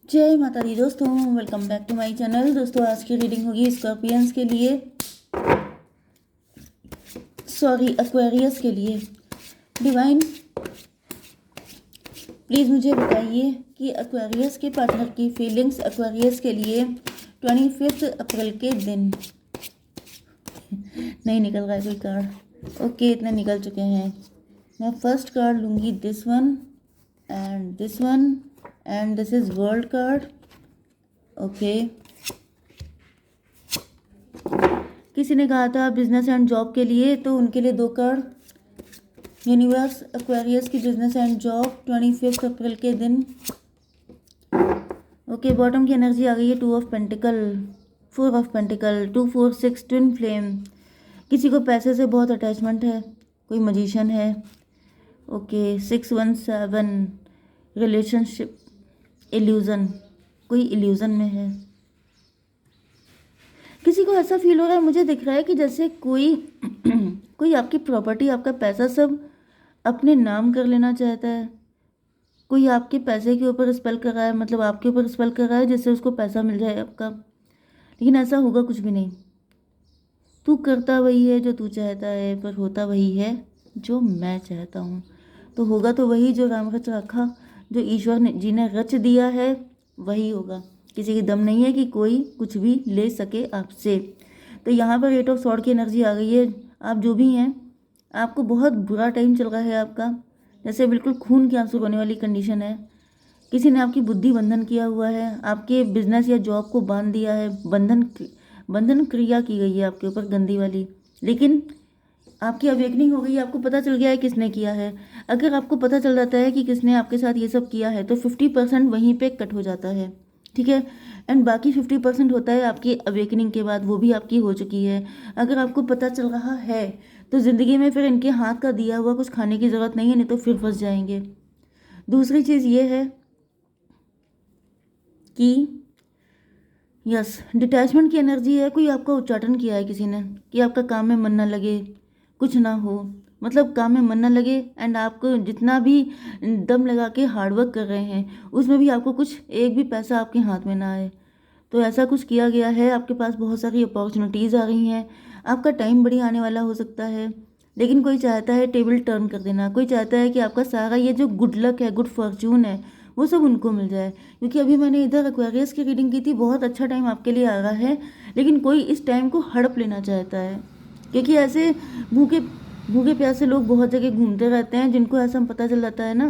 जय माता दी दोस्तों, welcome back to my channel. दोस्तों आज की रीडिंग होगी स्कॉर्पियंस के लिए, सॉरी एक्वेरियस के लिए। डिवाइन प्लीज़ मुझे बताइए कि एक्वेरियस के पार्टनर की फीलिंग्स एक्वेरियस के लिए 25 अप्रैल के दिन। नहीं निकल रहा है कोई कार्ड। ओके, इतने निकल चुके हैं। मैं फर्स्ट कार्ड लूँगी, this one and this is world card. Okay, किसी ने कहा था बिजनेस एंड जॉब के लिए, तो उनके लिए दो कार्ड। यूनिवर्स एक्वेरियस की बिजनेस एंड जॉब 25 अप्रैल के दिन। ओके, बॉटम की एनर्जी आ गई है, 2 of pentacle, 4 of pentacle, 2 4 6 twin flame. किसी को पैसे से बहुत अटैचमेंट है, कोई मजिशियन है। ओके, 6 1 7 रिलेशनशिप इल्यूज़न, कोई इल्यूज़न में है। किसी को ऐसा फील हो रहा है, मुझे दिख रहा है कि जैसे कोई कोई आपकी प्रॉपर्टी, आपका पैसा सब अपने नाम कर लेना चाहता है। कोई आपके पैसे के ऊपर स्पेल कर रहा है, मतलब आपके ऊपर स्पेल कर रहा है जिससे उसको पैसा मिल जाए आपका। लेकिन ऐसा होगा कुछ भी नहीं। तू करता वही है जो तू चाहता है, पर होता वही है जो मैं चाहता हूँ। तो होगा तो वही जो राम रच रखा, जो ईश्वर ने जी ने रच दिया है वही होगा। किसी की दम नहीं है कि कोई कुछ भी ले सके आपसे। तो यहाँ पर 8 ऑफ सॉर्ड की एनर्जी आ गई है। आप जो भी हैं, आपको बहुत बुरा टाइम चल रहा है आपका, जैसे बिल्कुल खून के आंसू रोने वाली कंडीशन है। किसी ने आपकी बुद्धि बंधन किया हुआ है, आपके बिजनेस या जॉब को बांध दिया है, बंधन क्रिया की गई है आपके ऊपर गंदी वाली। लेकिन आपकी अवेकनिंग हो गई है, आपको पता चल गया है किसने किया है। अगर आपको पता चल जाता है कि किसने आपके साथ ये सब किया है तो 50% वहीं पे कट हो जाता है, ठीक है। एंड बाकी 50% होता है आपकी अवेकनिंग के बाद, वो भी आपकी हो चुकी है। अगर आपको पता चल रहा है तो ज़िंदगी में फिर इनके हाथ का दिया हुआ कुछ खाने की ज़रूरत नहीं है, नहीं तो फिर फंस जाएंगे। दूसरी चीज़ ये है कि यस, डिटैचमेंट की एनर्जी है। कोई आपका उच्चाटन किया है किसी ने कि आपका काम में मन ना लगे, कुछ ना हो, मतलब काम में मन ना लगे। एंड आपको जितना भी दम लगा के हार्डवर्क कर रहे हैं उसमें भी आपको कुछ एक भी पैसा आपके हाथ में ना आए। तो ऐसा कुछ किया गया है। आपके पास बहुत सारी अपॉर्चुनिटीज़ आ रही हैं, आपका टाइम बड़ी आने वाला हो सकता है। लेकिन कोई चाहता है टेबल टर्न कर देना, कोई चाहता है कि आपका सारा ये जो गुड लक है, गुड फॉर्चून है, वो सब उनको मिल जाए। क्योंकि अभी मैंने इधर एक्वेरियस की रीडिंग की थी, बहुत अच्छा टाइम आपके लिए आ रहा है। लेकिन कोई इस टाइम को हड़प लेना चाहता है, क्योंकि ऐसे भूखे भूखे प्यासे लोग बहुत जगह घूमते रहते हैं, जिनको ऐसा पता चल जाता है ना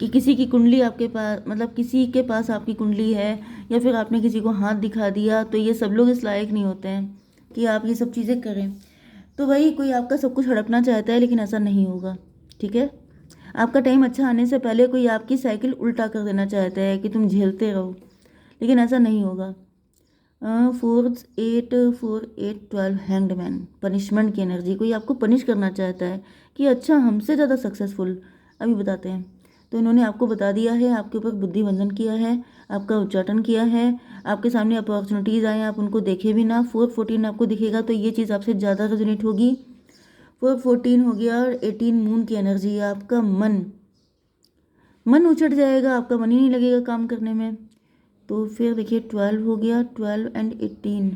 कि किसी की कुंडली आपके पास, मतलब किसी के पास आपकी कुंडली है, या फिर आपने किसी को हाथ दिखा दिया, तो ये सब लोग इस लायक नहीं होते हैं कि आप ये सब चीज़ें करें। तो वही कोई आपका सब कुछ हड़पना चाहता है, लेकिन ऐसा नहीं होगा, ठीक है। आपका टाइम अच्छा आने से पहले कोई आपकी साइकिल उल्टा कर देना चाहता है कि तुम झेलते रहो, लेकिन ऐसा नहीं होगा। 4 8 4 8 12 हैंग्ड मैन, पनिशमेंट की एनर्जी। कोई आपको पनिश करना चाहता है कि अच्छा हमसे ज़्यादा सक्सेसफुल, अभी बताते हैं। तो इन्होंने आपको बता दिया है, आपके ऊपर बुद्धि बंधन किया है, आपका उच्चाटन किया है, आपके सामने अपॉर्चुनिटीज़ आए, आप उनको देखे भी ना। 4 14 आपको दिखेगा तो ये चीज़ आपसे ज़्यादा रेजोनेट होगी। 4 14 हो गया, और 18 मून की एनर्जी है। आपका मन उचट जाएगा, आपका मन ही नहीं लगेगा काम करने में। तो फिर देखिए 12 हो गया, 12 एंड 18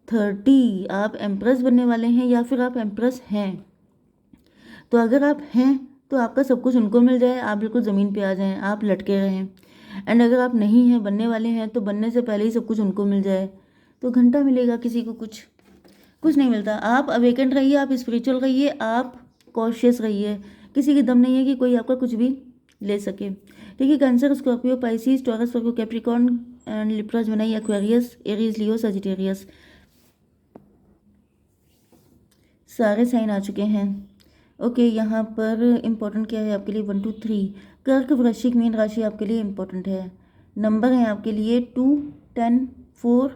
30। आप एम्प्रेस बनने वाले हैं या फिर आप एम्प्रेस हैं। तो अगर आप हैं तो आपका सब कुछ उनको मिल जाए, आप बिल्कुल ज़मीन पे आ जाएं, आप लटके रहें। एंड अगर आप नहीं हैं, बनने वाले हैं, तो बनने से पहले ही सब कुछ उनको मिल जाए। तो घंटा मिलेगा, किसी को कुछ कुछ नहीं मिलता। आप अवेकेंड रहिए, आप स्पिरिचुअल रहिए, आप कॉशियस रहिए। किसी की दम नहीं है कि कोई आपका कुछ भी ले सके। देखिए cancer, Scorpio, Pisces, taurus, Virgo, Capricorn and Libra, Gemini, Aquarius, Aries, Leo, Sagittarius, सारे साइन आ चुके हैं। ओके, यहाँ पर इम्पोर्टेंट क्या है आपके लिए, 1 2 3। कर्क, वृश्चिक, मीन राशि आपके लिए इम्पोर्टेंट है। नंबर है आपके लिए 2 10 4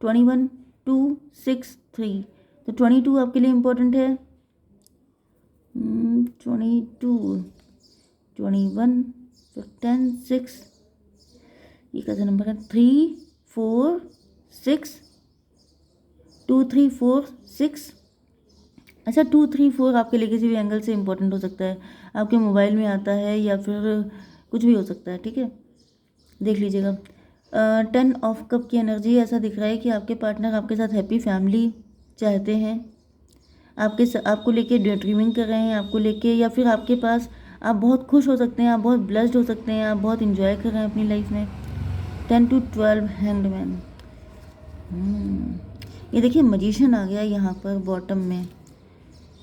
21 2 6 3। तो 22 आपके लिए इम्पोर्टेंट है। 22 21 फिर 10 6, ये कैसा नंबर है, 3 4 6 2 3 4 6। अच्छा, 2 3 4 आपके लिए किसी भी एंगल से इम्पोर्टेंट हो सकता है, आपके मोबाइल में आता है या फिर कुछ भी हो सकता है, ठीक है, देख लीजिएगा। 10 ऑफ कप की एनर्जी ऐसा दिख रहा है कि आपके पार्टनर आपके साथ हैप्पी फैमिली चाहते हैं, आपको लेके डे ड्रीमिंग कर रहे हैं, आपको लेके, या फिर आपके पास आप बहुत खुश हो सकते हैं, आप बहुत ब्लेस्ड हो सकते हैं, आप बहुत इंजॉय कर रहे हैं अपनी लाइफ में। 10 to 12 हैंग्ड मैन। ये देखिए मजिशियन आ गया यहाँ पर बॉटम में।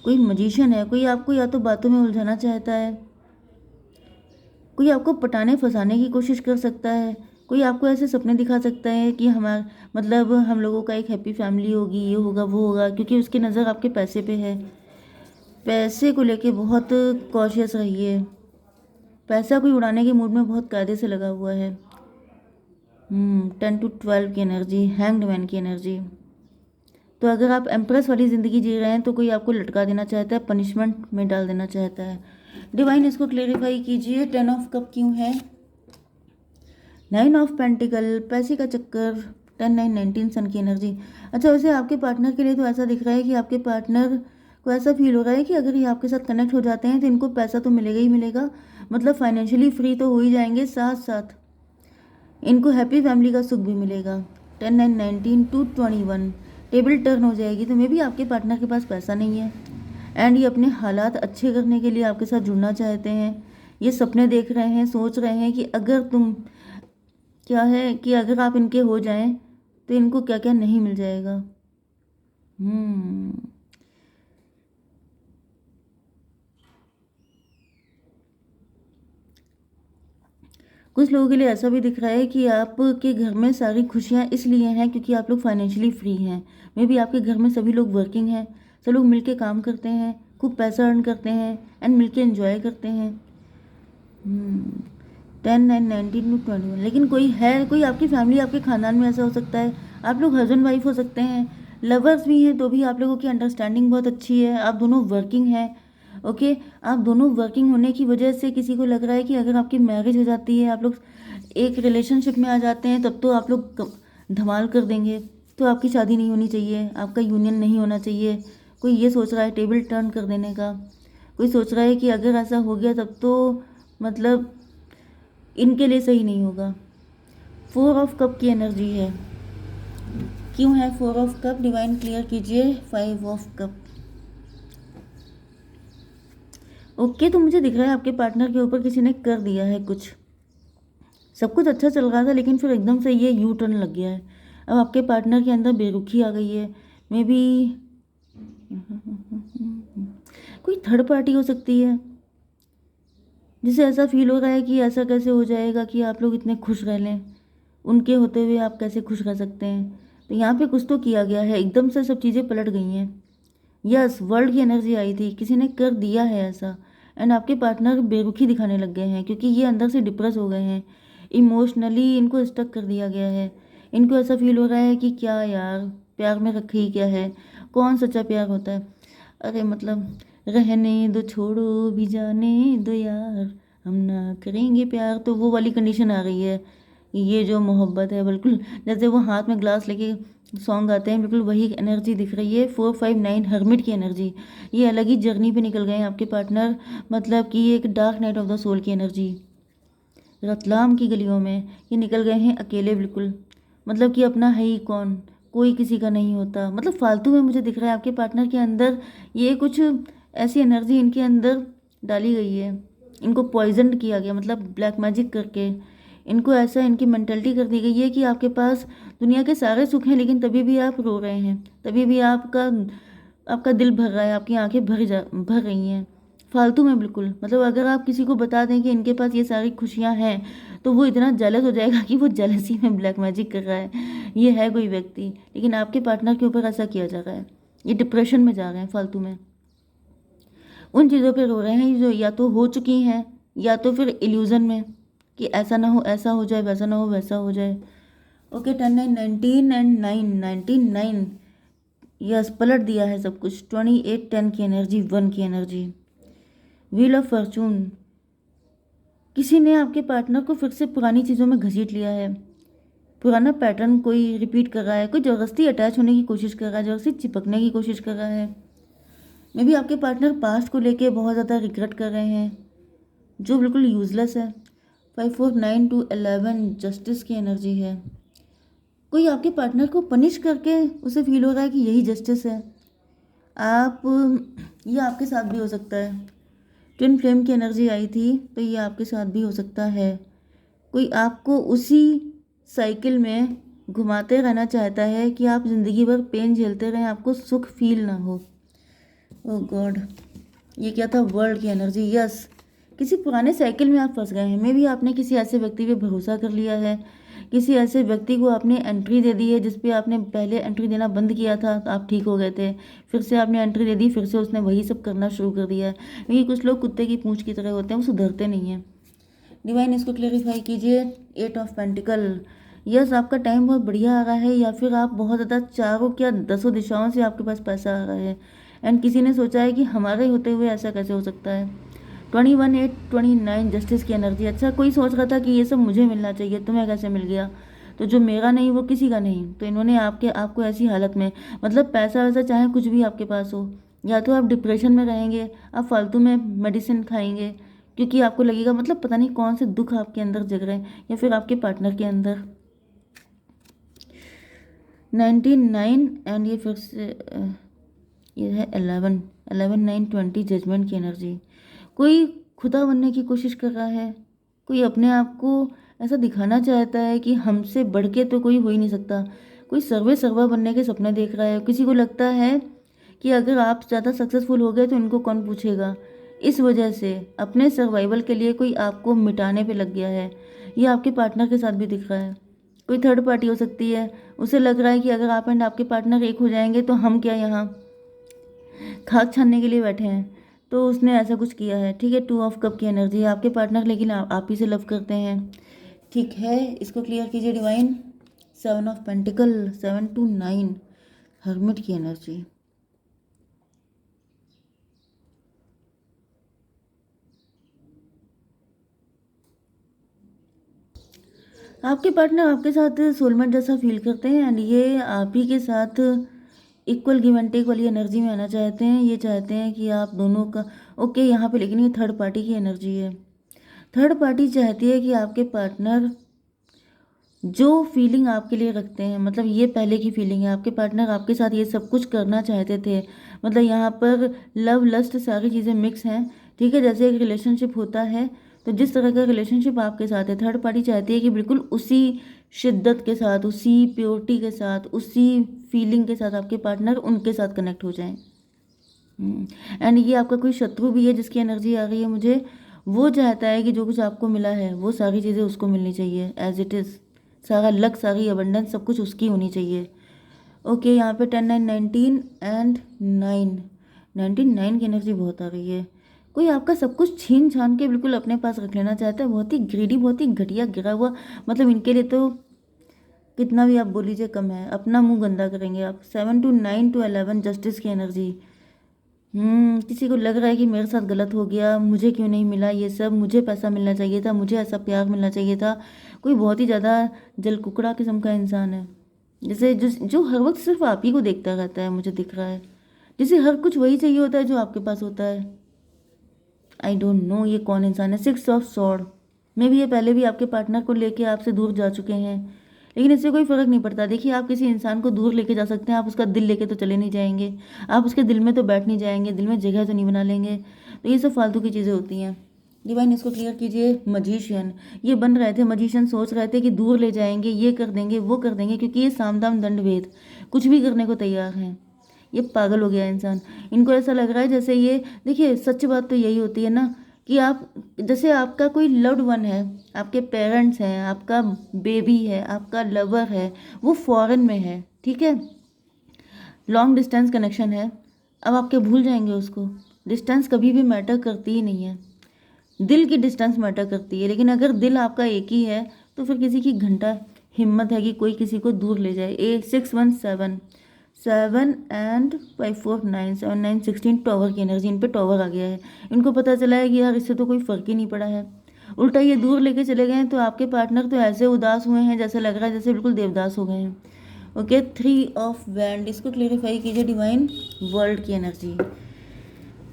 कोई मजिशियन है, कोई आपको या तो बातों में उलझाना चाहता है, कोई आपको पटाने फंसाने की कोशिश कर सकता है, कोई आपको ऐसे सपने दिखा सकता है कि मतलब हम लोगों का एक हैप्पी फैमिली होगी, ये होगा वो होगा, क्योंकि उसकी नज़र आपके पैसे पे है। पैसे को लेके बहुत कॉशियस रहिए, पैसा कोई उड़ाने के मूड में बहुत कायदे से लगा हुआ है। 10 to 12 की एनर्जी, हैंग्ड मैन की एनर्जी। तो अगर आप एम्प्रेस वाली ज़िंदगी जी रहे हैं तो कोई आपको लटका देना चाहता है, पनिशमेंट में डाल देना चाहता है। डिवाइन इसको क्लेरिफाई कीजिए, 10 ऑफ कप क्यों है? 9 ऑफ पेंटिकल, पैसे का चक्कर, 10 9 19 सन की एनर्जी। अच्छा, वैसे आपके पार्टनर के लिए तो ऐसा दिख रहा है कि आपके पार्टनर को ऐसा फील हो रहा है कि अगर ये आपके साथ कनेक्ट हो जाते हैं तो इनको पैसा तो मिलेगा ही मिलेगा, मतलब फाइनेंशियली फ्री तो हो ही जाएंगे, साथ साथ इनको हैप्पी फैमिली का सुख भी मिलेगा। 10 9 19 2 21 टेबल टर्न हो जाएगी। तो मे भी आपके पार्टनर के पास पैसा नहीं है एंड ये अपने हालात अच्छे करने के लिए आपके साथ जुड़ना चाहते हैं। ये सपने देख रहे हैं, सोच रहे हैं कि अगर तुम, क्या है कि अगर आप इनके हो जाएं तो इनको क्या क्या नहीं मिल जाएगा। हम्म कुछ लोगों के लिए ऐसा भी दिख रहा है कि आपके घर में सारी खुशियाँ इसलिए हैं क्योंकि आप लोग फाइनेंशियली फ्री हैं। मे बी आपके घर में सभी लोग वर्किंग हैं, सब लोग मिलके काम करते हैं, खूब पैसा अर्न करते हैं एंड मिलके एंजॉय करते हैं। 10 9 19 to 21, लेकिन कोई है, कोई आपकी फैमिली, आपके खानदान में ऐसा हो सकता है, आप लोग हस्बैंड वाइफ हो सकते हैं, लवर्स भी हैं तो भी आप लोगों की अंडरस्टैंडिंग बहुत अच्छी है, आप दोनों वर्किंग हैं। ओके, आप दोनों वर्किंग होने की वजह से किसी को लग रहा है कि अगर आपकी मैरिज हो जाती है, आप लोग एक रिलेशनशिप में आ जाते हैं, तब तो आप लोग धमाल कर देंगे। तो आपकी शादी नहीं होनी चाहिए, आपका यूनियन नहीं होना चाहिए। कोई ये सोच रहा है टेबल टर्न कर देने का, कोई सोच रहा है कि अगर ऐसा हो गया तब तो मतलब इनके लिए सही नहीं होगा। 4 ऑफ कप की एनर्जी है, क्यों है 4 ऑफ कप? डिवाइन क्लियर कीजिए 5 ऑफ कप। ओके, तो मुझे दिख रहा है आपके पार्टनर के ऊपर किसी ने कर दिया है कुछ। सब कुछ अच्छा चल रहा था लेकिन फिर एकदम से ये यू टर्न लग गया है। अब आपके पार्टनर के अंदर बेरुखी आ गई है। मे बी कोई थर्ड पार्टी हो सकती है जिसे ऐसा फील हो रहा है कि ऐसा कैसे हो जाएगा कि आप लोग इतने खुश रह लें, उनके होते हुए आप कैसे खुश रह सकते हैं। तो यहाँ पे कुछ तो किया गया है, एकदम से सब चीज़ें पलट गई हैं। यस, वर्ल्ड की एनर्जी आई थी, किसी ने कर दिया है ऐसा एंड आपके पार्टनर बेरुखी दिखाने लग गए हैं क्योंकि ये अंदर से डिप्रेस हो गए हैं, इमोशनली इनको स्टक कर दिया गया है। इनको ऐसा फील हो रहा है कि क्या यार, प्यार में रखा ही क्या है, कौन सच्चा प्यार होता है। अरे मतलब रहने दो, छोड़ो भी जाने दो यार, हम ना करेंगे प्यार, तो वो वाली कंडीशन आ गई है। ये जो मोहब्बत है, बिल्कुल जैसे वो हाथ में ग्लास लेके सॉन्ग गाते हैं, बिल्कुल वही एनर्जी दिख रही है। 4 5 9 हर्मिट की एनर्जी। ये अलग ही जर्नी पे निकल गए हैं आपके पार्टनर, मतलब कि एक dark night of the soul की एनर्जी। रतलाम की गलियों में ये निकल गए हैं अकेले, बिल्कुल मतलब कि अपना है ही कौन, कोई किसी का नहीं होता, मतलब फालतू में मुझे दिख रहा है आपके पार्टनर के अंदर ये कुछ ऐसी एनर्जी इनके अंदर डाली गई है, इनको पॉइजन किया गया, मतलब ब्लैक मैजिक करके इनको ऐसा, इनकी मेंटलिटी कर दी गई है कि आपके पास दुनिया के सारे सुख हैं लेकिन तभी भी आप रो रहे हैं, तभी भी आपका आपका दिल भर रहा है, आपकी आंखें भर रही हैं फालतू में, बिल्कुल मतलब अगर आप किसी को बता दें कि इनके पास ये सारी खुशियां हैं तो वो इतना जेलस हो जाएगा कि वो जेलसी में ब्लैक मैजिक कर रहा है। ये है कोई व्यक्ति, लेकिन आपके पार्टनर के ऊपर ऐसा किया जा रहा है, ये डिप्रेशन में जा रहे हैं फालतू में, उन चीज़ों पे रो रहे हैं जो या तो हो चुकी हैं या तो फिर इल्यूज़न में कि ऐसा ना हो, ऐसा हो जाए, वैसा ना हो, वैसा हो जाए। ओके, 10 9 19 एंड 9 99, यस पलट दिया है सब कुछ। 28 10 की एनर्जी, 1 की एनर्जी, व्हील ऑफ फॉर्चून। किसी ने आपके पार्टनर को फिर से पुरानी चीज़ों में घसीट लिया है, पुराना पैटर्न कोई रिपीट कर रहा है, कोई ज़बरदस्ती अटैच होने की कोशिश कर रहा है, ज़बरदस्ती चिपकने की कोशिश कर रहा है। मे बी आपके पार्टनर पास्ट को लेके बहुत ज़्यादा रिग्रेट कर रहे हैं जो बिल्कुल यूजलेस है। 5 4 9 to 11 जस्टिस की एनर्जी है। कोई आपके पार्टनर को पनिश करके उसे फील हो रहा है कि यही जस्टिस है। आप ये आपके साथ भी हो सकता है। ट्विन फ्लेम की एनर्जी आई थी तो ये आपके साथ भी हो सकता है। कोई आपको उसी साइकिल में घुमाते रहना चाहता है कि आप ज़िंदगी भर पेन झेलते रहें, आपको सुख फील ना हो। ओह गॉड, ये क्या था? वर्ल्ड की एनर्जी। यस, किसी पुराने साइकिल में आप फंस गए हैं। मे भी आपने किसी ऐसे व्यक्ति पे भरोसा कर लिया है, किसी ऐसे व्यक्ति को आपने एंट्री दे दी है जिस पे आपने पहले एंट्री देना बंद किया था तो आप ठीक हो गए थे, फिर से आपने एंट्री दे दी, फिर से उसने वही सब करना शुरू कर दिया है। क्योंकि कुछ लोग कुत्ते की पूंछ की तरह होते हैं, वो सुधरते नहीं हैं। डिवाइन, इसको क्लेरिफाई कीजिए। 8 ऑफ पेंटिकल। यस, आपका टाइम बहुत बढ़िया आ रहा है, या फिर आप बहुत ज़्यादा चारों क्या 10 दिशाओं से आपके पास पैसा आ रहा है एंड किसी ने सोचा है कि हमारे होते हुए ऐसा कैसे हो सकता है। 21 8 29 जस्टिस की एनर्जी। अच्छा, कोई सोच रहा था कि ये सब मुझे मिलना चाहिए, तुम्हें कैसे मिल गया? तो जो मेरा नहीं वो किसी का नहीं, तो इन्होंने आपको ऐसी हालत में, मतलब पैसा वैसा चाहे कुछ भी आपके पास हो, या तो आप डिप्रेशन में रहेंगे, आप फालतू में मेडिसिन खाएंगे क्योंकि आपको लगेगा मतलब पता नहीं कौन से दुख आपके अंदर जग रहे हैं, या फिर आपके पार्टनर के अंदर। 99 एंड ये फिर से ये है 11 11 9 20 जजमेंट की एनर्जी। कोई खुदा बनने की कोशिश कर रहा है, कोई अपने आप को ऐसा दिखाना चाहता है कि हमसे बढ़ के तो कोई हो ही नहीं सकता। कोई सर्वे सर्वा बनने के सपने देख रहा है। किसी को लगता है कि अगर आप ज़्यादा सक्सेसफुल हो गए तो इनको कौन पूछेगा। इस वजह से अपने सर्वाइवल के लिए कोई आपको मिटाने पे लग गया है। ये आपके पार्टनर के साथ भी दिख रहा है। कोई थर्ड पार्टी हो सकती है, उसे लग रहा है कि अगर आप एंड आपके पार्टनर एक हो जाएंगे तो हम क्या यहाँ खाक छानने के लिए बैठे हैं, तो उसने ऐसा कुछ किया है। ठीक है, 2 ऑफ कप की एनर्जी है आपके पार्टनर, लेकिन आप ही से लव करते हैं। ठीक है, इसको क्लियर कीजिए divine. 7 of pentacle 7 to 9 hermit की एनर्जी। आपके पार्टनर आपके साथ सोलमेट जैसा फील करते हैं एंड ये आप ही के साथ इक्वल गिव एंड टेक वाली एनर्जी में आना चाहते हैं। ये चाहते हैं कि आप दोनों का ओके यहाँ पे, लेकिन ये थर्ड पार्टी की एनर्जी है। थर्ड पार्टी चाहती है कि आपके पार्टनर जो फीलिंग आपके लिए रखते हैं, मतलब ये पहले की फीलिंग है, आपके पार्टनर आपके साथ ये सब कुछ करना चाहते थे। मतलब यहाँ पर लव लस्ट सारी चीज़ें मिक्स हैं। ठीक है, जैसे एक रिलेशनशिप होता है, तो जिस तरह का रिलेशनशिप आपके साथ है, थर्ड पार्टी चाहती है कि बिल्कुल उसी शिद्दत के साथ, उसी प्योरिटी के साथ, उसी फीलिंग के साथ आपके पार्टनर उनके साथ कनेक्ट हो जाएं। एंड ये आपका कोई शत्रु भी है जिसकी एनर्जी आ रही है मुझे। वो चाहता है कि जो कुछ आपको मिला है वो सारी चीज़ें उसको मिलनी चाहिए एज इट इज़। सारा लक, सारी अबंडेंस, सब कुछ उसकी होनी चाहिए। ओके, यहाँ पे 10 9 19 एंड 9 की एनर्जी बहुत आ रही है। कोई आपका सब कुछ छीन छान के बिल्कुल अपने पास रख लेना चाहता है। बहुत ही ग्रीडी, बहुत ही घटिया गिरा हुआ, मतलब इनके लिए तो कितना भी आप बोल लीजिए कम है। अपना मुंह गंदा करेंगे आप। 7 to 9 to 11 जस्टिस की एनर्जी। किसी को लग रहा है कि मेरे साथ गलत हो गया, मुझे क्यों नहीं मिला ये सब, मुझे पैसा मिलना चाहिए था, मुझे ऐसा प्यार मिलना चाहिए था। कोई बहुत ही ज़्यादा जल कुकड़ा किस्म का इंसान है, जैसे जो हर वक्त सिर्फ आप ही को देखता रहता है, मुझे दिख रहा है। जिसे हर कुछ वही चाहिए होता है जो आपके पास होता है। आई डोंट नो ये कौन इंसान है। 6 ऑफ सॉर्ड में भी ये पहले भी आपके पार्टनर को लेके आपसे दूर जा चुके हैं, लेकिन इससे कोई फ़र्क नहीं पड़ता। देखिए, आप किसी इंसान को दूर लेके जा सकते हैं, आप उसका दिल लेके तो चले नहीं जाएंगे, आप उसके दिल में तो बैठ नहीं जाएंगे, दिल में जगह तो नहीं बना लेंगे। तो ये सब फालतू की चीज़ें होती हैं। डिवाइन, इसको क्लियर कीजिए। मजिशियन, ये बन रहे थे मजिशियन, सोच रहे थे कि दूर ले जाएंगे, ये कर देंगे, वो कर देंगे, क्योंकि ये साम दाम दंड भेद कुछ भी करने को तैयार हैं। ये पागल हो गया इंसान। इनको ऐसा लग रहा है जैसे ये, देखिए सच बात तो यही होती है ना कि आप, जैसे आपका कोई लव्ड वन है, आपके पेरेंट्स हैं, आपका बेबी है, आपका लवर है, वो फॉरेन में है, ठीक है, लॉन्ग डिस्टेंस कनेक्शन है। अब आपके भूल जाएंगे उसको। डिस्टेंस कभी भी मैटर करती ही नहीं है, दिल की डिस्टेंस मैटर करती है। लेकिन अगर दिल आपका एक ही है तो फिर किसी की घंटा हिम्मत है कि कोई किसी को दूर ले जाए। 7 एंड 5 4 9 7 9 16 टॉवर की एनर्जी। इन पे टॉवर आ गया है। इनको पता चला है कि यार इससे तो कोई फ़र्क ही नहीं पड़ा है, उल्टा ये दूर लेके चले गए हैं। तो आपके पार्टनर तो ऐसे उदास हुए हैं जैसे लग रहा है जैसे बिल्कुल देवदास हो गए हैं। ओके, 3 ऑफ वैंड, इसको क्लेरिफाई कीजिए डिवाइन। वर्ल्ड की एनर्जी।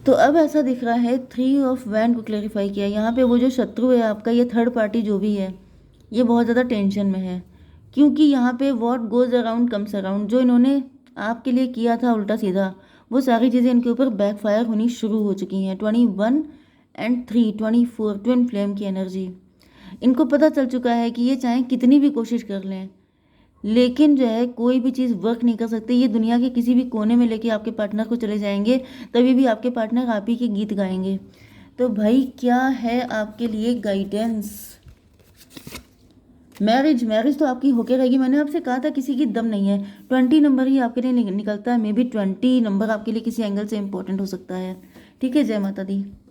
तो अब ऐसा दिख रहा है 3 ऑफ वैंड को क्लेरिफाई किया। यहाँ पे वो जो शत्रु है आपका, ये थर्ड पार्टी जो भी है, ये बहुत ज़्यादा टेंशन में है, क्योंकि यहाँ पे what goes around comes around. जो इन्होंने आपके लिए किया था उल्टा सीधा, वो सारी चीज़ें इनके ऊपर बैकफायर होनी शुरू हो चुकी हैं। 21 और 3 24 ट्विन फ्लेम की एनर्जी। इनको पता चल चुका है कि ये चाहे कितनी भी कोशिश कर लें, लेकिन जो है कोई भी चीज़ वर्क नहीं कर सकती। ये दुनिया के किसी भी कोने में लेके आपके पार्टनर को चले जाएंगे, तभी भी आपके पार्टनर आप ही के गीत गाएंगे। तो भाई क्या है आपके लिए गाइडेंस? मैरिज तो आपकी होके रहेगी। मैंने आपसे कहा था किसी की दम नहीं है। 20 नंबर ही आपके लिए निकलता है। मे बी 20 नंबर आपके लिए किसी एंगल से इंपॉर्टेंट हो सकता है। ठीक है, जय माता दी।